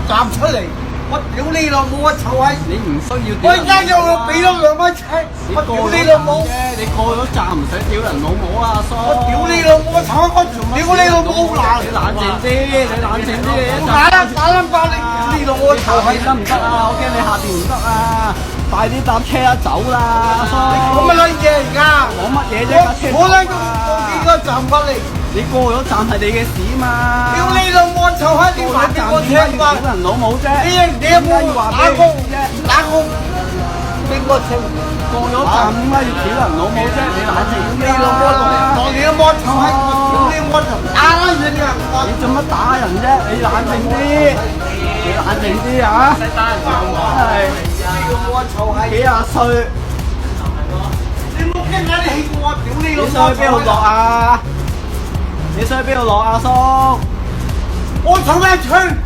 站出嚟，我屌你老母，我臭閪！你唔需要我而家要俾咗2蚊錢，我屌你老母！你過咗站唔使屌人老母啊，阿叔！我屌你老母，我臭閪！我屌你老母好難！你冷靜啲，你冷靜啲，你一陣打你！屌你老母，我臭閪得唔得啊？我驚你下邊唔得啊！快啲搭車啊，走啦，阿叔！講乜撚嘢而家？講乜嘢啫？架車我撚咗幾個站翻嚟，你過咗站係你嘅事嘛？屌你老母，我臭閪！你過話俾我聽咗站點解要嘛？屌人老母啫？你有冇打工？打工俾我聽。過咗站點解要屌人老母啫？你冷靜啲你老母當你個魔臭閪，我屌你我就打你啊！你做乜打人啫？你冷靜啲，你冷靜啲啊！係我臭閪！幾廿歲，你冇驚啊！你起我屌你老母！你想去邊度落啊？你想去邊度落啊，叔？我坐灣村，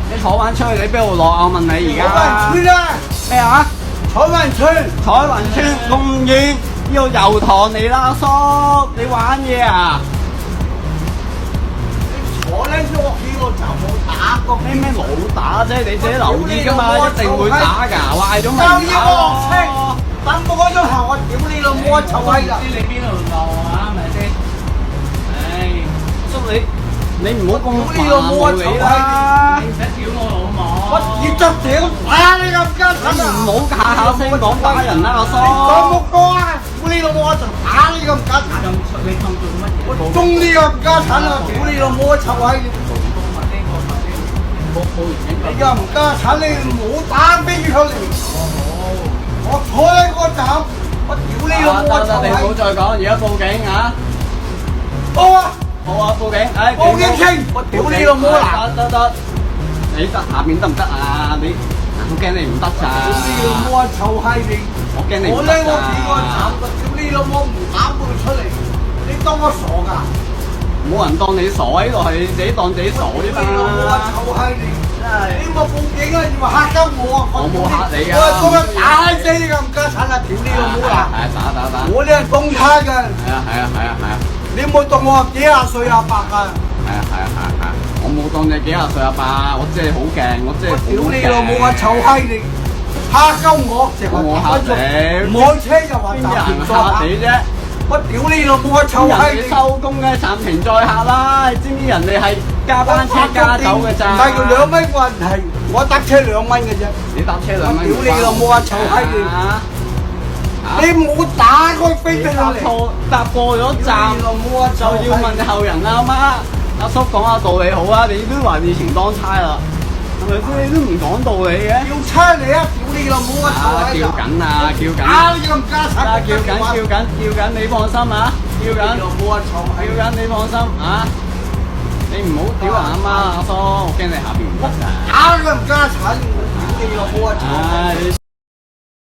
你坐灣村，你邊度落啊？我問你而坐灣家村啊！咩啊？坐灣村，彩雲村咁遠，呢度油塘嚟啦，阿叔，你玩嘢啊？我咧喐起我就冇打過。咩冇打啫？你自己留意噶嘛，一定會打㗎，壞咗咪交唔要我打清，等我嗰鐘頭我屌你老母，我臭閪啦！知你邊度落啊？係咪先？唉，叔你唔好咁煩我你啦。你唔使屌我老母。我要執屌打你咁家產你唔啊！好下下聲講打人啦，阿叔。講冇講啊！屌你老母，我就打你咁家產。你咁做乜嘢？我中呢咁家產啊！屌你老母，我臭閪！你又唔家產，你唔好打飛出嚟。我坐喺個站，我屌你老母，我臭你唔好閪！再講，而家報警啊！報啊！好啊，報警！唉，報警傾，我屌你老母啦！得，你得下面得唔得啊？你我驚你唔得咋？屌你老母啊！臭閪你！我驚你唔我得咋？咧我幾個站，我屌你老母唔打佢出嚟，你當我傻㗎？冇人當你傻，呢度係你自己當自己傻啫屌你老母啊！嘛！臭閪你！真係你冇報警啊？你話嚇鳩我啊！我冇嚇你啊我係今日打死你咁家產啊！屌你老母啦！係啊，打！我呢係公差㗎，係啊！你冇當我幾廿歲阿伯啊！係，我冇當你幾廿歲阿爸，我真係好勁，我真係好屌你勁老母啊！臭閪你！嚇鳩我，成日我嚇你唔開車又話邊暫停有人載客嚇你啫？我屌你老母啊！臭閪人你！哋收工嘅暫停載客啦，你知唔知人哋係加班車加走嘅咋？唔係佢2蚊問題，我搭車2蚊嘅啫。你搭車2蚊，我屌你老母啊！臭閪你！啊！你冇打開飛俾我嚟！搭過咗站屌你老母啊！就要問後人啦，阿媽。阿叔講下道理好啊，你都話以前當差啦，係咪先？你都唔講道理嘅。叫差你啊！屌你老母啊！臭閪叫緊啊，叫緊！打你咁家產！叫緊，你放心啊！叫緊，老母啊！臭閪！你放心啊！你唔好屌人阿媽阿叔，我驚你下邊唔得啊！打你咁家產！屌你老母啊！臭閪！唉，你